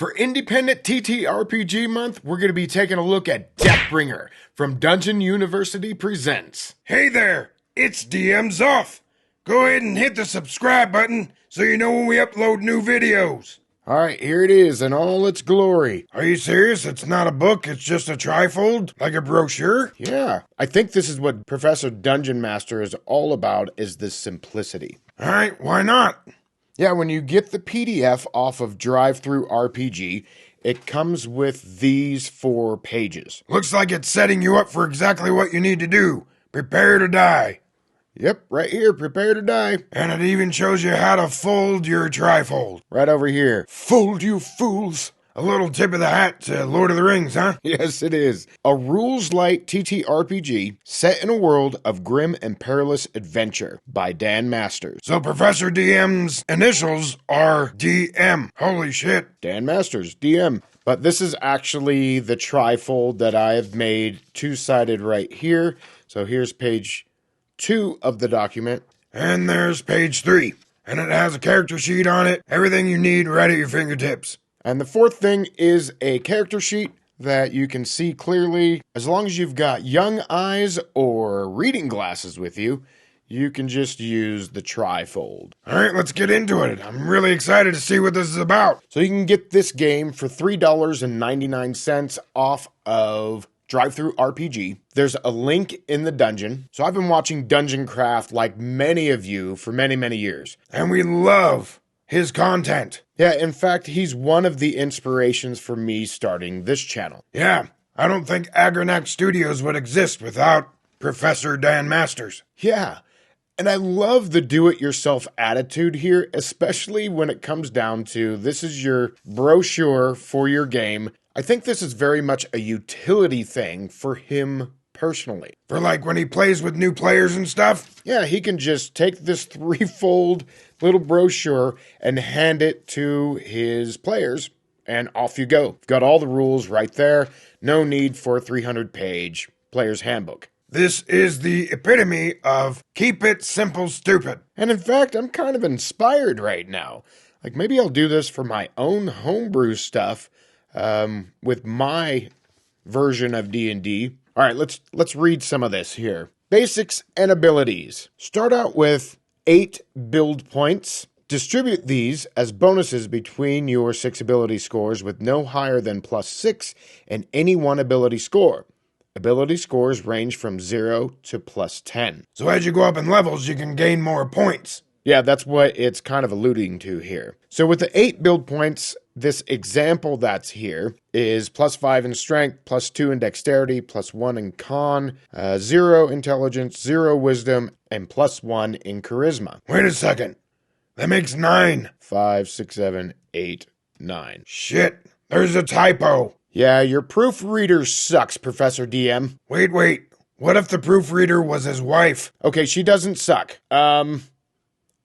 For Independent TTRPG Month, we're going to be taking a look at Deathbringer from Dungeon University Presents. Hey there, it's DM Zoth. Go ahead and hit the subscribe button so you know when we upload new videos. Alright, here it is in all its glory. Are you serious? It's not a book, it's just a trifold? Like a brochure? Yeah, I think this is what Professor Dungeon Master is all about, is this simplicity. Alright, why not? Yeah, when you get the PDF off of DriveThruRPG, it comes with these 4 pages. Looks like it's setting you up for exactly what you need to do. Prepare to die. Yep, right here, prepare to die. And it even shows you how to fold your trifold. Right over here. Fold, you fools. A little tip of the hat to Lord of the Rings, huh? Yes, it is. A rules-light TTRPG set in a world of grim and perilous adventure by Dan Masters. So Professor DM's initials are DM. Holy shit. Dan Masters, DM. But this is actually the trifold that I have made two-sided right here. So here's page 2 of the document. And there's page 3. And it has a character sheet on it. Everything you need right at your fingertips. And the 4th thing is a character sheet that you can see clearly. As long as you've got young eyes or reading glasses with you, you can just use the trifold. All right, let's get into it. I'm really excited to see what this is about. So you can get this game for $3.99 off of DriveThruRPG. There's a link in the dungeon. So I've been watching Dungeon Craft like many of you for many, many years. And we love his content. Yeah, in fact, he's one of the inspirations for me starting this channel. Yeah, I don't think Agranak Studios would exist without Professor Dan Masters. Yeah, and I love the do-it-yourself attitude here, especially when it comes down to this is your brochure for your game. I think this is very much a utility thing for him personally. For like when he plays with new players and stuff? Yeah, he can just take this 3-fold little brochure and hand it to his players, and off you go. You've got all the rules right there. No need for a 300-page player's handbook. This is the epitome of keep it simple, stupid. And in fact, I'm kind of inspired right now. Like maybe I'll do this for my own homebrew stuff with my version of D&D. All right, let's read some of this here. Basics and abilities. Start out with 8 build points. Distribute these as bonuses between your 6 ability scores with no higher than +6 in any one ability score. Ability scores range from 0 to +10. So as you go up in levels, you can gain more points. Yeah, that's what it's kind of alluding to here. So with the 8 build points, this example that's here is +5 in strength, +2 in dexterity, +1 in con, 0 intelligence, 0 wisdom, and +1 in charisma. Wait a second. That makes 9. 5, 6, 7, 8, 9. Shit, there's a typo. Yeah, your proofreader sucks, Professor DM. Wait. What if the proofreader was his wife? Okay, she doesn't suck.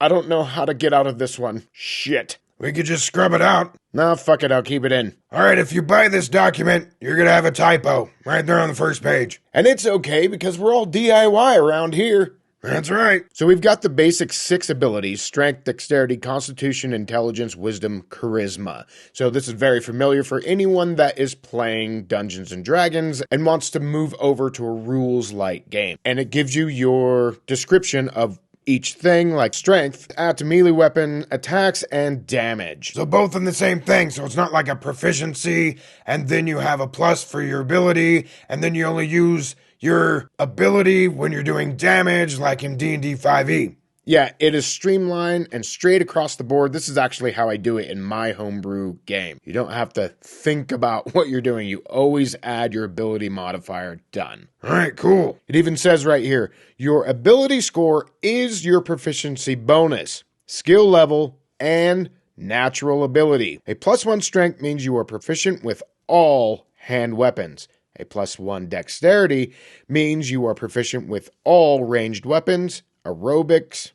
I don't know how to get out of this one. Shit. We could just scrub it out. Nah, fuck it, I'll keep it in. Alright, if you buy this document, you're gonna have a typo right there on the first page. And it's okay, because we're all DIY around here. That's right. So we've got the basic 6 abilities: strength, dexterity, constitution, intelligence, wisdom, charisma. So this is very familiar for anyone that is playing Dungeons & Dragons and wants to move over to a rules-light game. And it gives you your description of each thing, like strength, add to melee weapon, attacks, and damage. So both in the same thing, so it's not like a proficiency, and then you have a plus for your ability, and then you only use your ability when you're doing damage, like in D&D 5e. Yeah, it is streamlined and straight across the board. This is actually how I do it in my homebrew game. You don't have to think about what you're doing. You always add your ability modifier. Done. All right, cool. It even says right here, your ability score is your proficiency bonus, skill level, and natural ability. A +1 strength means you are proficient with all hand weapons. A +1 dexterity means you are proficient with all ranged weapons. Aerobics.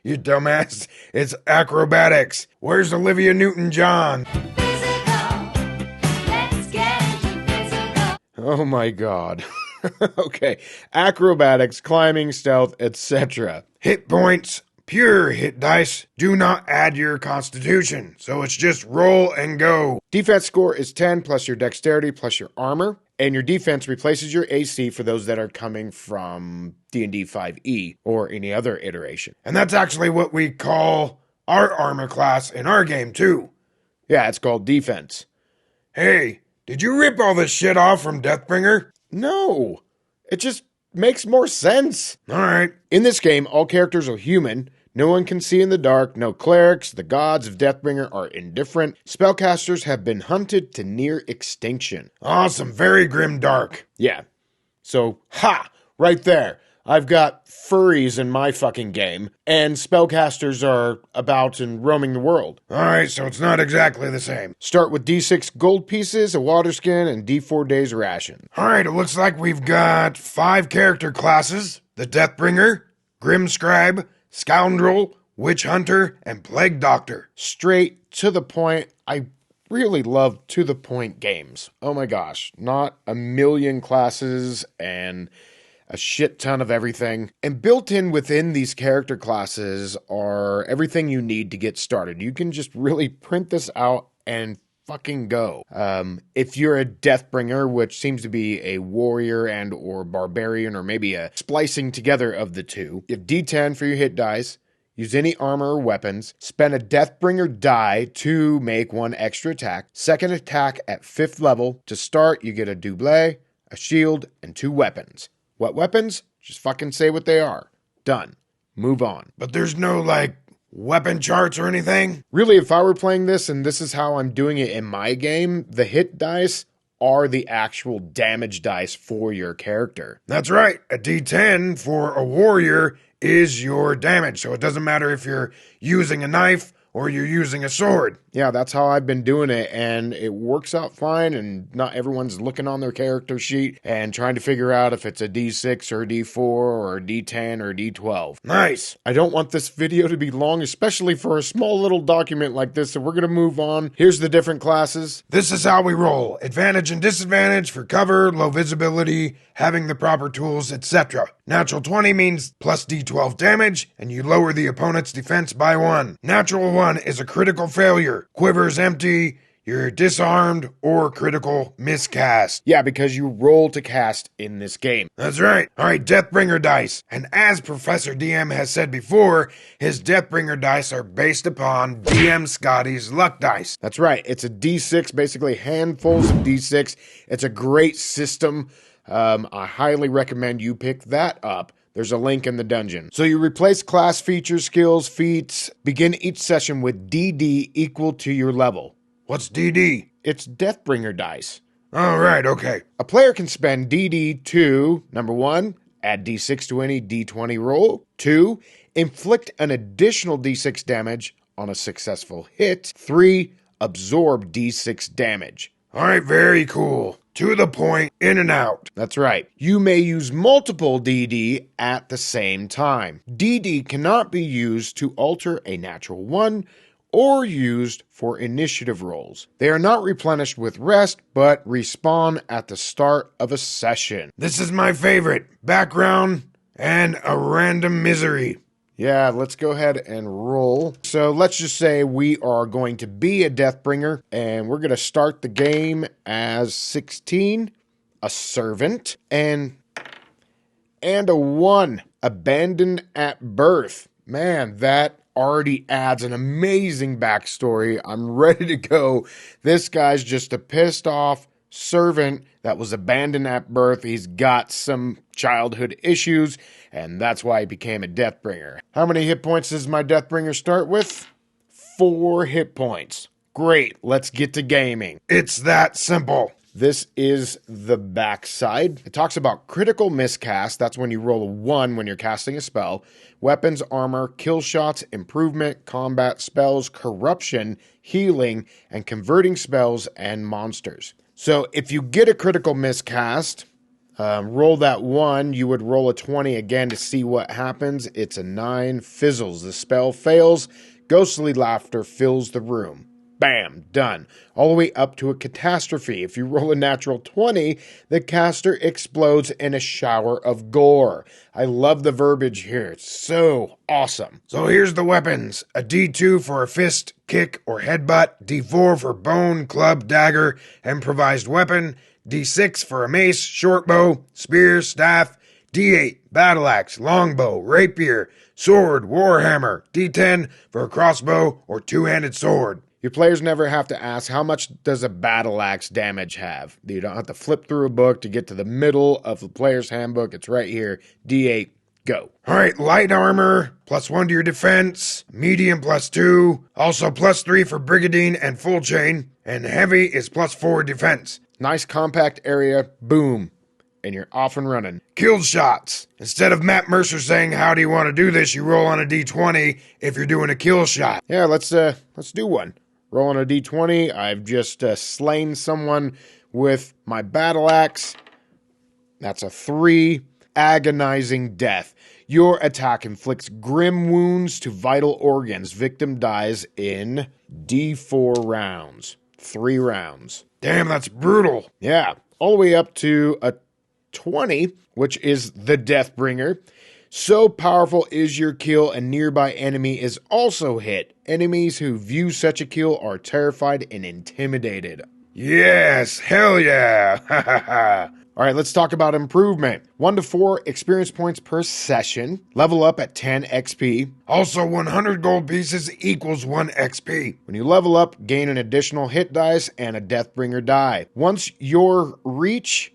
You dumbass. It's acrobatics. Where's Olivia Newton-John? Oh my god. Okay. Acrobatics, climbing, stealth, etc. Hit points, Pure hit dice do not add your constitution, so it's just roll and go. Defense score is 10 plus your dexterity plus your armor, and your defense replaces your AC for those that are coming from D&D 5e or any other iteration. And that's actually what we call our armor class in our game, too. Yeah, it's called defense. Hey, did you rip all this shit off from Deathbringer? No, it just makes more sense. All right. In this game, all characters are human. No one can see in the dark. No clerics. The gods of Deathbringer are indifferent. Spellcasters have been hunted to near extinction. Awesome. Very grim dark. Yeah. So, right there. I've got furries in my fucking game, and spellcasters are about and roaming the world. All right, so it's not exactly the same. Start with D6 gold pieces, a water skin, and D4 days ration. All right, it looks like we've got 5 character classes: the Deathbringer, Grim Scribe, Scoundrel, Witch Hunter, and Plague Doctor. Straight to the point. I really love to the point games. Oh my gosh, not a million classes and a shit ton of everything. And built in within these character classes are everything you need to get started. You can just really print this out and fucking go. If you're a Deathbringer, which seems to be a warrior and or barbarian, or maybe a splicing together of the two, you have D10 for your hit dice. Use any armor or weapons. Spend a Deathbringer die to make 1 extra attack. Second attack at 5th level. To start, you get a double, a shield, and 2 weapons. What weapons? Just fucking say what they are. Done. Move on. But there's no, weapon charts or anything? Really, if I were playing this and this is how I'm doing it in my game, the hit dice are the actual damage dice for your character. That's right. A D10 for a warrior is your damage, so it doesn't matter if you're using a knife or you're using a sword. Yeah, that's how I've been doing it, and it works out fine, and not everyone's looking on their character sheet and trying to figure out if it's a D6 or a D4 or a D10 or a D12. Nice. I don't want this video to be long, especially for a small little document like this, so we're going to move on. Here's the different classes. This is how we roll. Advantage and disadvantage for cover, low visibility, having the proper tools, etc. Natural 20 means plus D12 damage, and you lower the opponent's defense by 1. Natural 1 is a critical failure. Quiver's empty, you're disarmed, or critical miscast. Yeah, because you roll to cast in this game. That's right. All right, Deathbringer dice. And as Professor DM has said before, his Deathbringer dice are based upon DM Scotty's luck dice. That's right. It's a D6, basically handfuls of D6. It's a great system. I highly recommend you pick that up. There's a link in the dungeon. So you replace class features, skills, feats. Begin each session with DD equal to your level. What's DD? It's Deathbringer dice. All right, okay. A player can spend DD to, number 1, add D6 to any D20 roll. 2, inflict an additional D6 damage on a successful hit. 3, absorb D6 damage. All right, very cool. To the point, in and out. That's right. You may use multiple DD at the same time. DD cannot be used to alter a natural 1 or used for initiative rolls. They are not replenished with rest, but respawn at the start of a session. This is my favorite. Background and a random misery. Yeah, let's go ahead and roll. So let's just say we are going to be a Deathbringer, and we're going to start the game as 16, a servant, and a 1, abandoned at birth. Man, that already adds an amazing backstory. I'm ready to go. This guy's just a pissed off servant that was abandoned at birth. He's got some childhood issues, and that's why he became a Deathbringer. How many hit points does my Deathbringer start with? 4 hit points. Great, let's get to gaming. It's that simple. This is the backside. It talks about critical miscast. That's when you roll a 1 when you're casting a spell. Weapons, armor, kill shots, improvement, combat spells, corruption, healing, and converting spells and monsters. So if you get a critical miscast, roll that 1, you would roll a 20 again to see what happens. It's a 9, fizzles. The spell fails. Ghostly laughter fills the room. Bam, done. All the way up to a catastrophe. If you roll a natural 20, the caster explodes in a shower of gore. I love the verbiage here. It's so awesome. So here's the weapons. A D2 for a fist, kick, or headbutt. D4 for bone, club, dagger, improvised weapon. D6 for a mace, short bow, spear, staff. D8, battle axe, longbow, rapier, sword, warhammer. D10 for a crossbow or two-handed sword. Your players never have to ask, how much does a battle axe damage have? You don't have to flip through a book to get to the middle of the player's handbook. It's right here. D8, go. All right, light armor, +1 to your defense. Medium +2. Also +3 for brigadine and full chain. And heavy is +4 defense. Nice compact area. Boom. And you're off and running. Killed shots. Instead of Matt Mercer saying, how do you want to do this? You roll on a D20 if you're doing a kill shot. Yeah, let's do one. Roll on a D20. I've just slain someone with my battle axe. That's a 3. Agonizing death. Your attack inflicts grim wounds to vital organs. Victim dies in D4 rounds. 3 rounds. Damn, that's brutal. Yeah, all the way up to a 20, which is the Deathbringer. So powerful is your kill, a nearby enemy is also hit. Enemies who view such a kill are terrified and intimidated. Yes, hell yeah. Ha ha ha. All right, let's talk about improvement. 1 to 4 experience points per session. Level up at 10 XP. Also, 100 gold pieces equals 1 XP. When you level up, gain an additional hit dice and a Deathbringer die. Once your reach...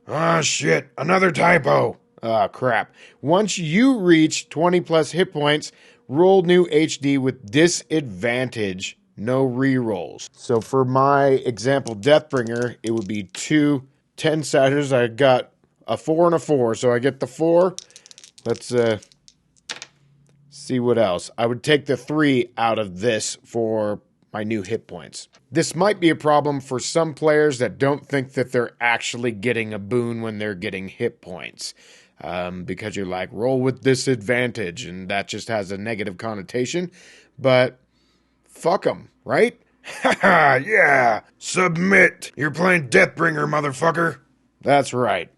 Ah, shit. Another typo. Ah, crap. Once you reach 20 plus hit points, roll new HD with disadvantage. No rerolls. So for my example, Deathbringer, it would be 2 10-siders. I got a 4 and a 4, so I get the 4. Let's see what else. I would take the 3 out of this for my new hit points. This might be a problem for some players that don't think that they're actually getting a boon when they're getting hit points. Because you're like, roll with disadvantage, and that just has a negative connotation. But fuck them, right? Haha, yeah. Submit. You're playing Deathbringer, motherfucker. That's right.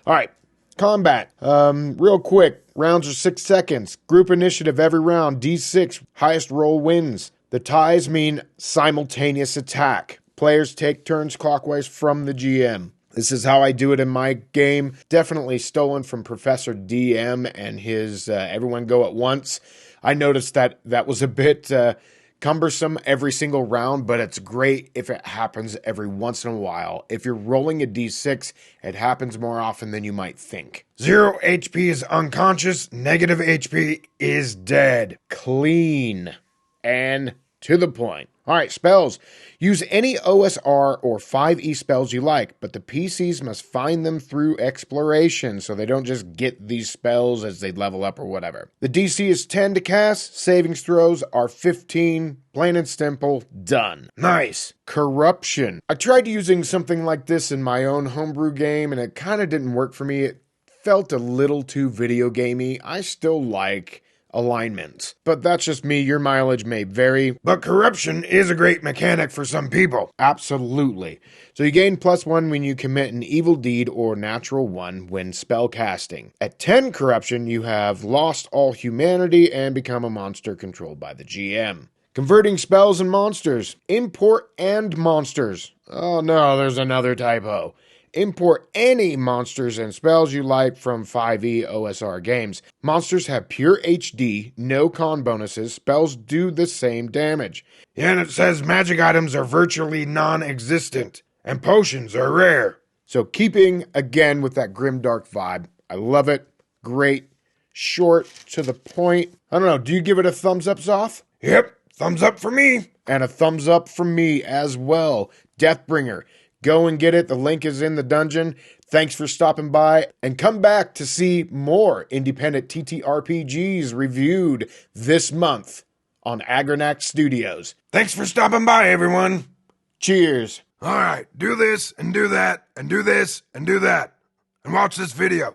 All right. Combat. Real quick. Rounds are 6 seconds. Group initiative every round. D6. Highest roll wins. The ties mean simultaneous attack. Players take turns clockwise from the GM. This is how I do it in my game. Definitely stolen from Professor DM and his everyone go at once. I noticed that was a bit cumbersome every single round, but it's great if it happens every once in a while. If you're rolling a D6, it happens more often than you might think. 0 HP is unconscious. Negative HP is dead. Clean and to the point. All right, spells. Use any OSR or 5e spells you like, but the PCs must find them through exploration, so they don't just get these spells as they level up or whatever. The DC is 10 to cast. Savings throws are 15. Plain and simple. Done. Nice. Corruption. I tried using something like this in my own homebrew game, and it kind of didn't work for me. It felt a little too video gamey. I still like alignments, but that's just me. Your mileage may vary. But corruption is a great mechanic for some people. Absolutely. So you gain +1 when you commit an evil deed or natural 1 when spell casting. At 10 corruption, you have lost all humanity and become a monster controlled by the GM. Converting spells and monsters. Import and monsters. Oh no, there's another typo. Import any monsters and spells you like from 5e OSR games. Monsters have pure HD, no con bonuses. Spells do the same damage. Yeah, and it says magic items are virtually non-existent, and potions are rare. So keeping, again, with that grimdark vibe. I love it. Great. Short, to the point. I don't know, do you give it a thumbs up, Zoth? Yep, thumbs up for me. And a thumbs up from me as well. Deathbringer. Go and get it. The link is in the dungeon. Thanks for stopping by, and come back to see more independent TTRPGs reviewed this month on Agranak Studios. Thanks for stopping by, everyone. Cheers. All right, do this and do that and do this and do that and watch this video.